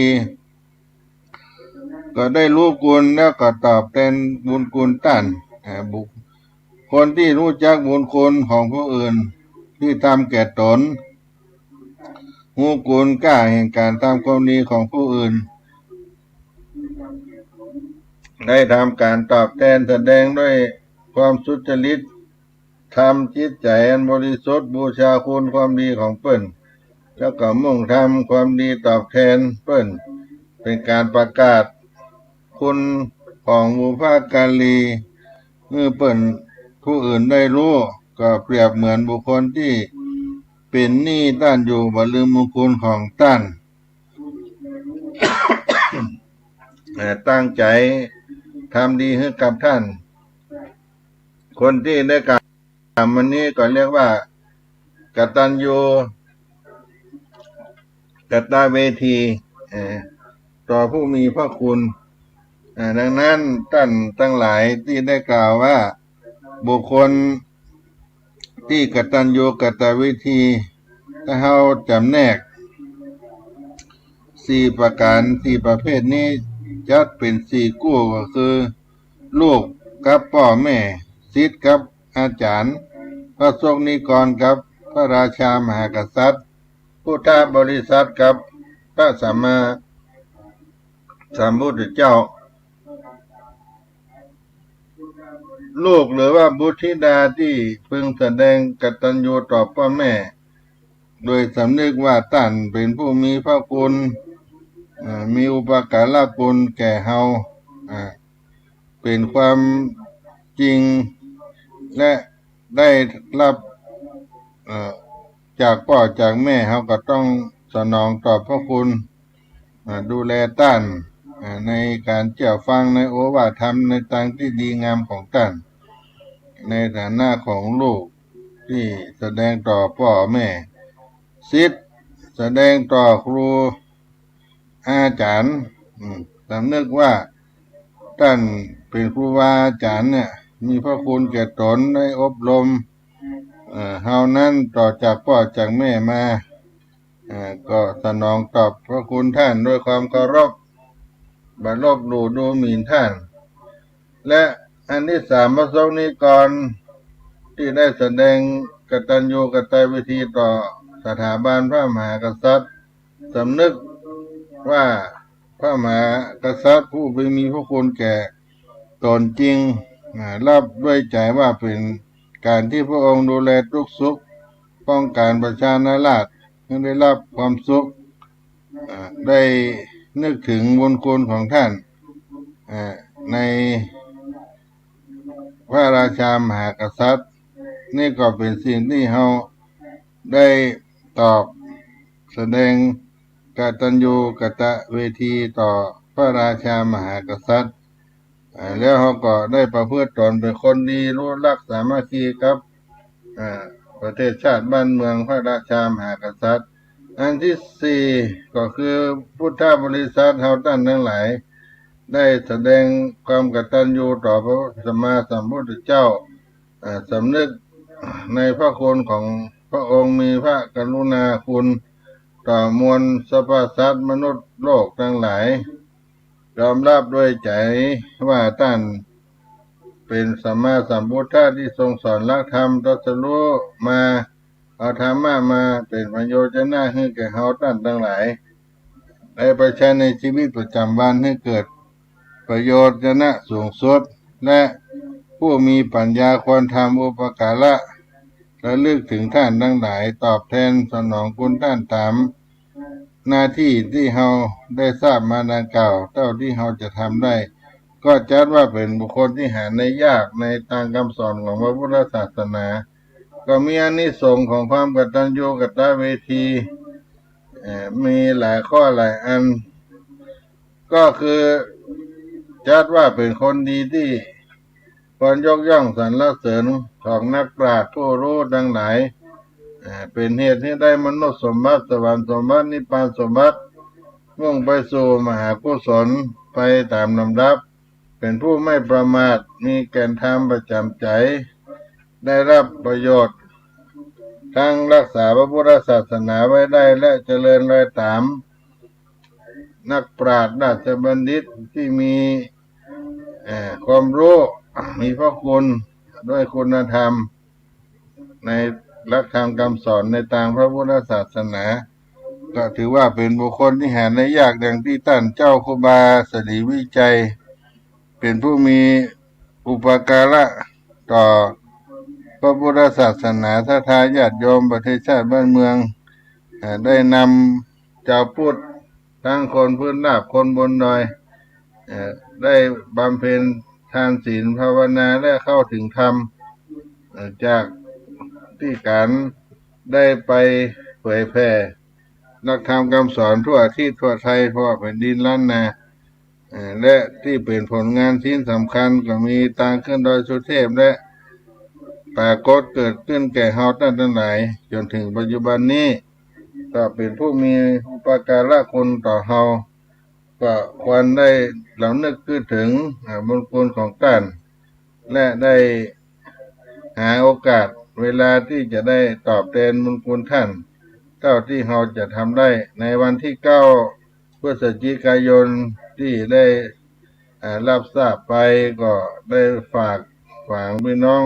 ก็ได้รู้กุลแล้วก็ตอบแทนบุญคุณท่านบุคคลที่รู้จักบุญคุณของผู้อื่นที่ทำแก่ตนหูกุลกล้าแห่งการทำความดีของผู้อื่นได้ทำการตอบแทนแสดงด้วยความสุจริตทำจิตใจอันบริสุทธิ์บูชาคุณความดีของเปิ้นแล้วก็มุ่งทำความดีตอบแทนเปิ้นเป็นการประกาศคุณของบุพการีเมื่อเปิ้นผู้อื่นได้รู้ก็เปรียบเหมือนบุคคลที่เป็นหนี้ท่านอยู่บ่ลืมบุญคุณของท่าน ตั้งใจทำดีให้กับท่านคนที่ได้กล่าวมันนี้ก็เรียกว่ากตัญญูกตเวทีต่อผู้มีพระคุณดังนั้นท่านทั้งหลายที่ได้กล่าวว่าบุคคลที่กตัญญูกตเวทีถ้าเราจำแนกสี่ประการสี่ประเภทนี้จัดเป็นสี่กู้ก็คือลูกกับพ่อแม่ศิษย์กับอาจารย์พระสงฆ์นิกรกับพระราชามหากษัตริย์พุทธบริษัทกับพระสัมมาสัมพุทธเจ้าลูกหรือว่าบุตรธิดาที่พึงแสดงกตัญญูต่อพ่อแม่โดยสำนึกว่าท่านเป็นผู้มีพระคุณมีอุปการะคุณแก่เฮาเป็นความจริงและได้รับจากพ่อจากแม่เฮาก็ต้องสนองตอบพระคุณดูแลท่านในการเชื่อฟังในโอวาทธรรมในทางที่ดีงามของท่านในฐานะของลูกที่แสดงต่อพ่อแม่ศิษย์แสดงต่อครูอาจารย์สำนึกว่าท่านเป็นครูบาอาจารย์เนี่ยมีพระคุณแก่ตนได้อบรมเฮานั้นต่อจากพ่อจากแม่มาก็สนองตอบพระคุณท่านด้วยความเคารพบัดลบหลู่ดูหมิ่นท่านและอันที่สามพระสงฆ์นิกรที่ได้แสดงกตัญญูกตเวทีต่อสถาบันพระมหากษัตริย์สำนึกว่าพระมหากษัตริย์ผู้มีพระคุณแก่ตนจริงรับด้วยใจว่าเป็นการที่พระองค์ดูแลทุกสุขป้องกันประชาราษฎร์ให้ได้รับความสุขได้นึกถึงบุญคุณของท่านในพระราชามหากษัตริย์นี่ก็เป็นสิ่งที่เราได้ตอบแสดงกตัญญูกตเวทีต่อพระราชามหากษัตริย์แล้วเขาก็ได้ประพฤติตนเป็นคนดีรู้รักสามัคคีกับประเทศชาติบ้านเมืองพระราชามหากษัตริย์อันที่สี่ก็คือพุทธบริษัทเฮาท่านทั้งหลายได้แสดงความกตัญญูต่อพระสัมมาสัมพุทธเจ้าสำนึกในพระคุณของพระองค์มีพระกรุณาคุณต่อมวลสรรพสัตว์มนุษย์โลกทั้งหลายยอมรับด้วยใจว่าท่านเป็นสัมมาสัมพุทธะที่ทรงสอนหลักธรรมตรัสรู้มาเอาธรรมะมาเป็นประโยชน์นะให้แก่เฮาท่านทั้งหลายได้ไปใช้ในชีวิตประจำวันให้เกิดประโยชน์นะสูงสุดและผู้มีปัญญาควรทำอุปการะ ระลึกถึงท่านทั้งหลายตอบแทนสนองคุณท่านตามหน้าที่ที่เราได้ทราบมาดังกล่าวเท่าที่เราจะทำได้ก็จัดว่าเป็นบุคคลที่หาในยากในทางคำสอนของพระพุทธศาสนาก็มีอานิสงส์ของความกตัญญูกตเวทีมีหลายข้อหลายอันก็คือจัดว่าเป็นคนดีที่ควรยกย่องสรรเสริญของนักปราชญ์ผู้รู้ดังหลายเป็นเหตุที่ได้มนุษย์สมบัติสวรรค์สมบัตินิพพานสมบัติมุ่งไปสู่มหากุศลไปตามลำดับเป็นผู้ไม่ประมาทมีแก่นธรรมประจำใจได้รับประโยชน์ทั้งรักษาพระพุทธศาสนาไว้ได้และเจริญรอยตามนักปราชญ์ราชบัณฑิตที่มีความรู้มีพระคุณด้วยคุณธรรมในหลักธรรมคำสอนในทางพระพุทธศาสนาก็ถือว่าเป็นบุคคลที่หาได้ยากดังที่ท่านเจ้าครูบาสรีวิจัยเป็นผู้มีอุปการะต่อพระพุทธศาสนาศรัทธาญาติโยมประเทศชาติบ้านเมืองได้นำชาวพุทธทั้งคนพื้นราบคนบนดอยได้บำเพ็ญทานศีลภาวนาและเข้าถึงธรรมจากที่การได้ไปเผยแผ่นักธรรมคำสอนทั่วที่ทั่วไทยทั่วแผ่นดินล้านนาและที่เป็นผลงานชิ้นสำคัญก็มีตางขึ้นดอยสุเทพและปรากฏเกิดขึ้นแก่เฮาท่านทั้งหลายจนถึงปัจจุบันนี้ก็เป็นผู้มีอุปการะคุณต่อเฮาก็ควรได้เหล่านึกถึงบุญคุณของท่านและได้หาโอกาสเวลาที่จะได้ตอบแทนบุญคุณท่านเท่าที่เราจะทำได้ในวันที่9 พฤศจิกายนที่ได้รับทราบไปก็ได้ฝากพี่น้อง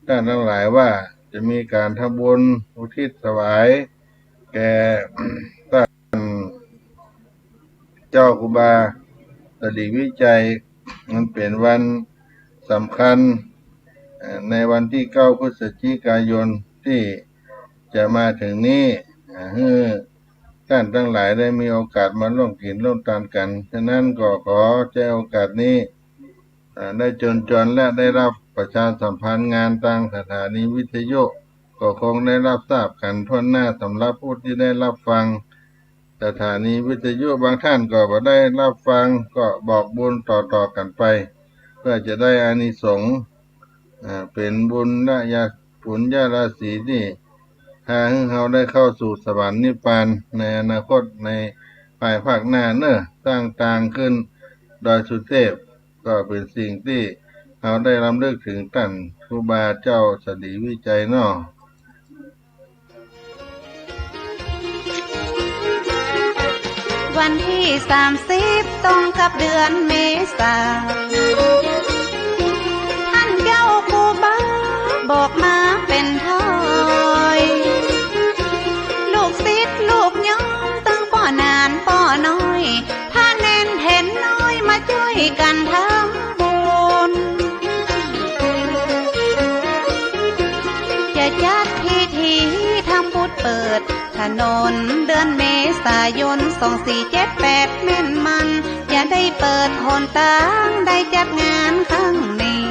ท่านทั้งหลายว่าจะมีการทำบุญอุทิศถวายแก่ท่านเจ้าครูบาสรีวิจัยมันเป็นวันสำคัญในวันที่9 พฤศจิกายนที่จะมาถึงนี้ท่านทั้งหลายได้มีโอกาสมาร่วมกินร่วมทานกันฉะนั้นก็ขอใช้โอกาสนี้ได้เชิญชวนและได้รับประชาสัมพันธ์งานทางสถานีวิทยุก็คงได้รับทราบกันทั่วหน้าสำหรับผู้ที่ได้รับฟังสถานีวิทยุบางท่านก็บ่ได้รับฟังก็บอกบุญต่อๆกันไปเพื่อจะได้อานิสงส์เป็นบุญปุญญาราศีที่พาให้เราได้เข้าสู่สวรรค์นิพพานในอนาคตในภายภาคหน้าสร้างทางขึ้นดอยสุเทพก็เป็นสิ่งที่เราได้รำลึกถึงท่านครูบาเจ้าสรีวิจัยวันที่30ตรงกับเดือนเมษาท่านเจ้าครูบาบอกมาเป็นถ้อยลูกศิษย์ลูกโยมตั้งป้อนานป้อน้อยพาเน้นเห็นน้อยมาช่วยกันทำบุญจะจัดพิธีทำบุญเปิดถนนเดือนเมษายน2478แม่นมันอย่าได้เปิดหนทางได้จัดงานครั้งนี้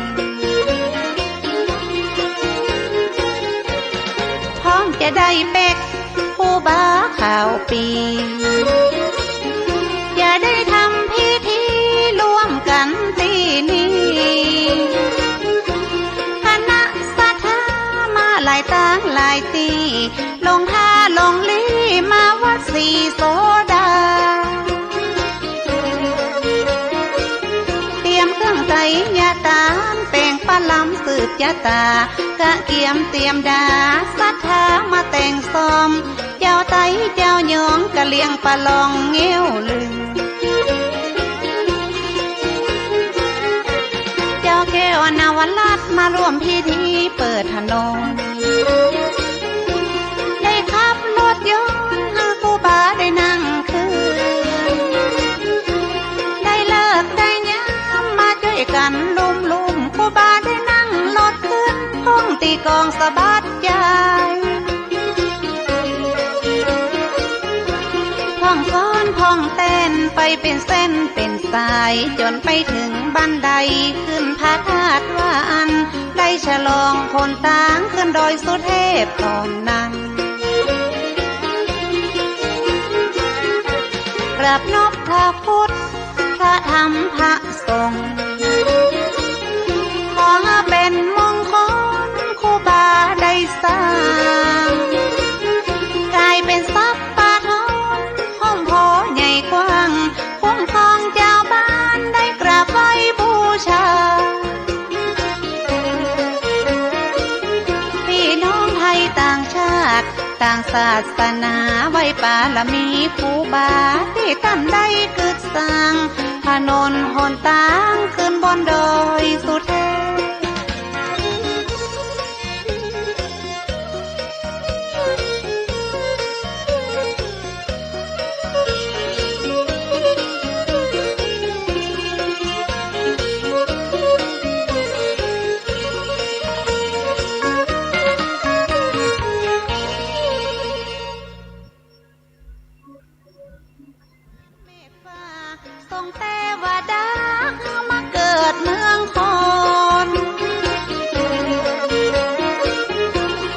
พร้อมจะได้เป็กผู้บาข่าวปีอย่าได้ทำพิธีร่วมกันที่นี่คณะสัทธามาหลายต่างหลายตีลงท่าลงลีมาวัดศรีโสดาเตรียมเครื่องไสยาตานแป้งปลาล้ำสืบยาตากะเกียมเตรียมดาสัทธามาแต่งซ้อมเจ้าไตเจ้าหยองกะเลียงปลาลองเงี้ยวลือเจ้าแก้วนวรัตน์มาร่วมพิธีเปิดถนนได้ขับรถยนต์ให้ครูบาได้นั่งคืนได้เลิกได้ยามมาช่วยกันลุมครูบาได้นั่งรถขึ้นห้องตี กองสะบัดใจพ่องฟ้อนพ่องเต้นไปเป็นเส้นเป็นสายจนไปถึงบันไดขึ้นพระธาตุวานได้ฉลองโคนตางขึ้นดอยสุเทพตอนนั้นกราบนบพระพุทธพระธรรมพระสงฆ์ขอเป็นมงคลครูบาได้สร้างกลายเป็นทรัพย์ป่าทองห้องพอใหญ่กว้างคุ้มครองเจ้าบ้านได้กราบไหว้บูชาพี่น้องไทยต่างชาติต่างศาสนาไหว้ปาลมีครูบาที่ท่านได้กึกสร้างถนนหนทางขึ้นบนดอยสุเทพทรงเทวดามาเกิดเมืองคอน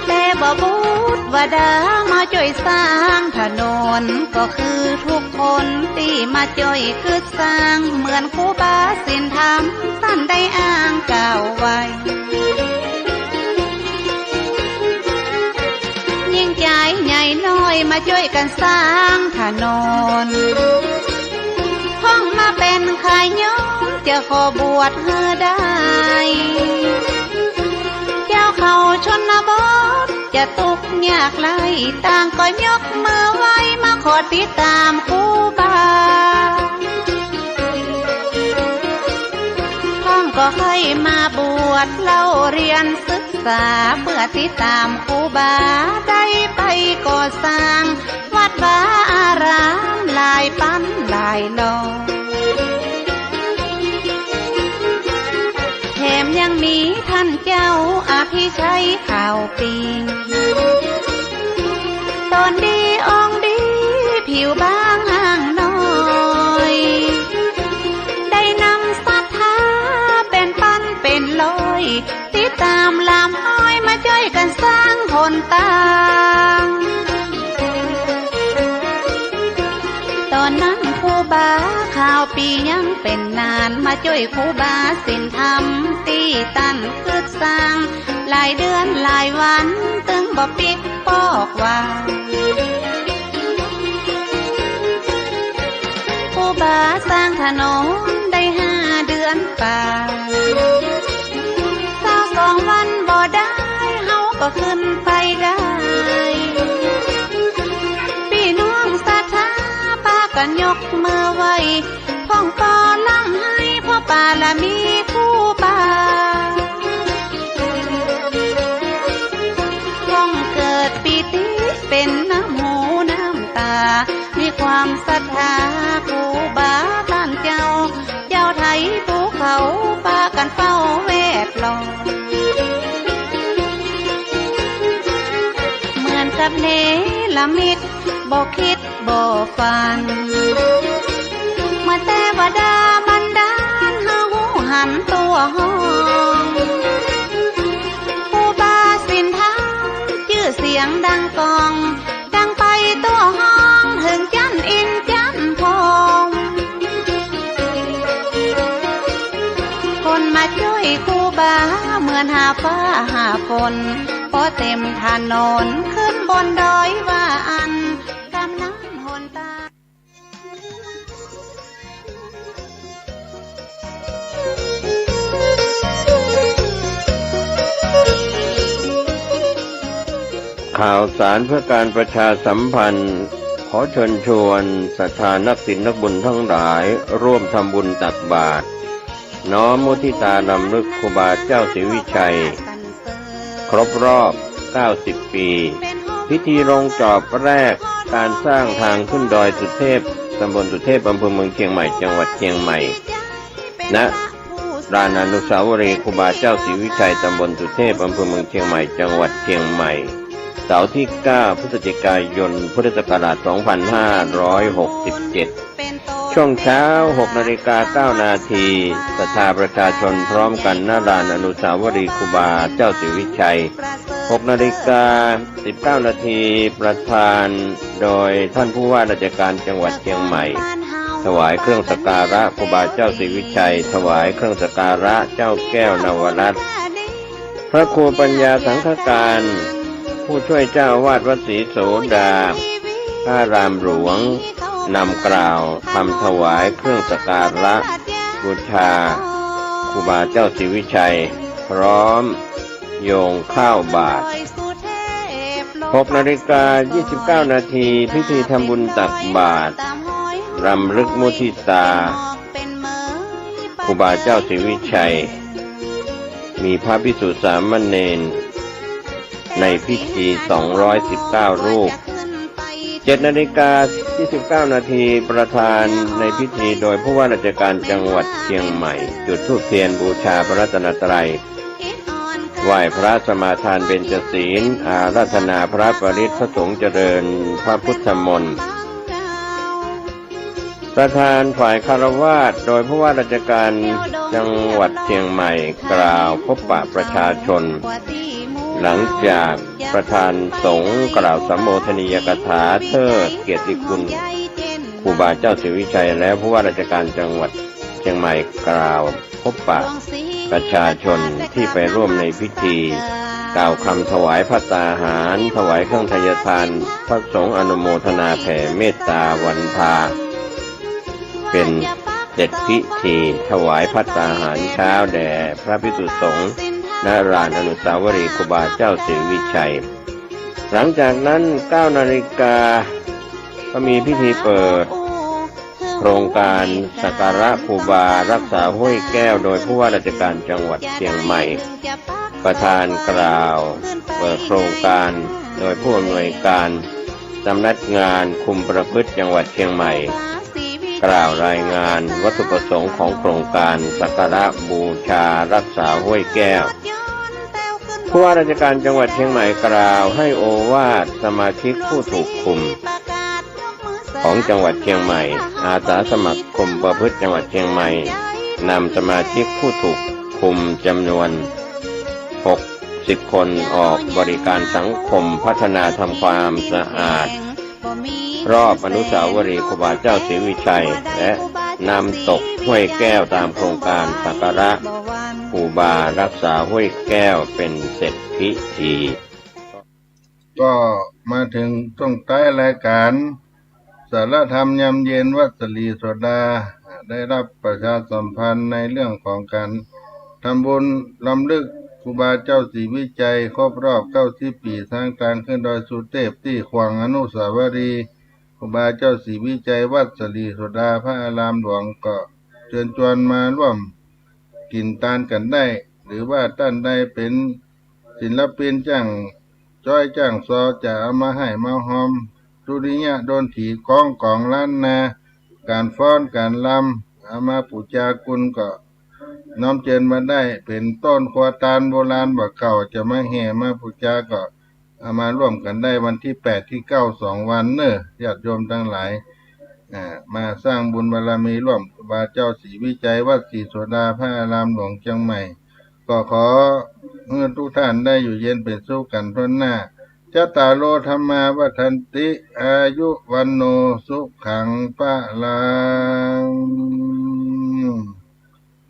แต่บ่บุตรวดามาช่วยสร้างถนนก็คือทุกคนที่มาช่วยคือสร้างเหมือนครูบาศีลธรรมท่านได้อ้างกล่าวไว้ยิ่งใจใหญ่น้อยมาช่วยกันสร้างถนนห้องมาเป็นขายย้อมจะขอบวชเธอได้เจ้าเขาชนบทจะตุกยากไรต่างก็ยกมือไหว้มาขอติดตามครูบาห้องก็ให้มาบวชเล่าเรียนศึกษาเพื่อติดตามครูบาได้ไปก่อสร้างวัดวาอารามหลายปั้นหลายลอยแถมยังมีท่านเจ้าอภิชัยข่าวปีตอนดีองดีผิวบางห่างน้อยได้นำศรัทธาเป็นปั้นเป็นลอยติดตามลำห้อยมาช่วยกันสร้างหนทางตอนนั้นครูบาข่าวปียังเป็นนานมาช่วยครูบาศีลธรรมตีตันคืดสร้างหลายเดือนหลายวันตึงบ่ปิกปอกว่าครูบาสร้างถนนได้5 เดือนป่า22 วันบ่ได้เฮาก็ขึ้นไปได้พี่น้องศรัทธาปากันยกมือไหว้พ่องปอล่ำให้พ่อปาละมีครูบาพ่องเกิดปีติเป็นน้ำหูน้ำตามีความศรัทธาครูบาท่านเจ้าไทยภูเขาปากันเฝ้าเวทล้อมเหมือนกับเนรมิตบ่คิดบ่ฝันเมื่อเทวดาบันดาลหาหูหันตัวห้องครูบาศีลธรรมชื่อเสียงดังกองดังไปตัวห้องถึงจันอินจันทองคนมาช่วยครูบาเหมือนหาฟ้าหาฝนพอเต็มถนนขึ้นบนดอยว่าอันกำน้ำหนตา ข่าวสารเพื่อการประชาสัมพันธ์ขอเชิญชวนศรัทธานักศีลนักบุญทั้งหลายร่วมทำบุญตักบาตรน้อมมุทิตารำลึกครูบาเจ้าศรีวิชัยครบรอบ90 ปีพิธีลงจอบแรกการสร้างทางขึ้นดอยสุเทพตำบลสุเทพอำเภอเมืองเชียงใหม่จังหวัดเชียงใหม่ณ ลานอนุสาวรีย์ครูบาเจ้าศรีวิชัยตำบลสุเทพอำเภอเมืองเชียงใหม่จังหวัดเชียงใหม่เสาร์ที่ 9 พฤศจิกายน พุทธศักราช 2567 ช่วงเช้า 6:09 นาทีศรัทธาประชาชนพร้อมกันณลานอนุสาวรีย์ครูบาเจ้าศรีวิชัย 6:19 นาทีประธานโดยท่านผู้ว่าราชการจังหวัดเชียงใหม่ถวายเครื่องสักการะครูบาเจ้าศรีวิชัยถวายเครื่องสักการะเจ้าแก้วนวรัตน์พระครูปัญญาสังฆการผู้ช่วยเจ้าอาวาสวัดศรีโสดาพระรามหลวงนำกล่าวทำถวายเครื่องสักการะบูชาครูบาเจ้าศรีวิชัยพร้อมโยงข้าวบาตร 6:29 นาทีพิธีทำบุญตักบาตรรำลึกมุทิตาครูบาเจ้าศรีวิชัยมีพระภิกษุสามเณรในพิธี219 รูป 7:29 นาทีประธานในพิธีโดยผู้ว่าราชการจังหวัดเชียงใหม่จุดธูปเทียนบูชาพระรัตนตรัยไหว้พระสมาทานเบญจศีลอาราธนาพระปริตรพระสงฆ์เจริญพระพุทธมนต์ประธานฝ่ายคฤหัสถ์โดยผู้ว่าราชการจังหวัดเชียงใหม่กล่าวพบปะประชาชนหลังจากประธานสงฆ์กล่าวสัมโมทนียกถาเทิดเกียรติคุณครูบาเจ้าศรีวิชัยและผู้ว่าราชการจังหวัดเชียงใหม่กล่าวพบปะประชาชนที่ไปร่วมในพิธีกล่าวคำถวายภัตตาหารถวายเครื่องทายทานพระสงฆ์อนุโมทนาแผ่เมตตาวันทาเป็นเสร็จพิธีถวายภัตตาหารเช้าแด่พระภิกษุสงฆ์ณลานอนุสาวรีย์ครูบาเจ้าศรีวิชัยหลังจากนั้น 9 นาฬิกาก็มีพิธีเปิดโครงการสักการะครูบารักษาห้วยแก้วโดยผู้ว่าราชการจังหวัดเชียงใหม่ประธานกล่าวเปิดโครงการโดยผู้อำนวยการสำนักงานคุมประพฤติจังหวัดเชียงใหม่กล่าวรายงานวัตถุประสงค์ของโครงการสักการะบูชารักษาห้วยแก้วผู้ว่าราชการจังหวัดเชียงใหม่กล่าวให้โอวาทสมาชิกผู้ถูกคุมของจังหวัดเชียงใหม่อาสาสมัครคุมประพฤติจังหวัดเชียงใหม่นำสมาชิกผู้ถูกคุมจำนวน60 คนออกบริการสังคมพัฒนาทำความสะอาดรอบอนุสาวรีย์ครูบาเจ้าศรีวิชัยและนำตกห้วยแก้วตามโครงการสักการะครูบารักษาห้วยแก้วเป็นเสร็จพิธีก็มาถึงช่วงท้ายรายการสารธรรมยามเย็นวัดสลีโสดาได้รับประชาสัมพันธ์ในเรื่องของการทำบุญรำลึกครูบาเจ้าศรีวิชัยครบรอบ90 ปีทางการขึ้นดอยสุเทพที่ขวางอนุสาวรีย์ครูบาเจ้าศรีวิชัยวัดสลีโสดาพระอารามหลวงก็เชิญชวนมาร่วมกินทานกันได้หรือว่าท่านได้เป็นศิลปินจ้างจ้อยจ้างซอจะเอามาให้มาหอมดุริยะโดนถีกองล้านนาการฟ้อนการลำเอามาปูชาคุณก็น้อมเจริญมาได้เป็นต้นควตาลโบราณบ่เก่าจะมาแห่มาปูชาก็เอามาร่วมกันได้วันที่8ที่9 2 วันเนอะญาติโยมทั้งหลายมาสร้างบุญบารมีร่วมครูบาเจ้าศรีวิชัยวัดศรีโสดาพระอารามหลวงเชียงใหม่ก็ขอเมื่อทุกท่านได้อยู่เย็นเป็นสุขกันทั่วหน้าจตารโลธรรมาวัฏันติอายุวันโนสุขังปะลัง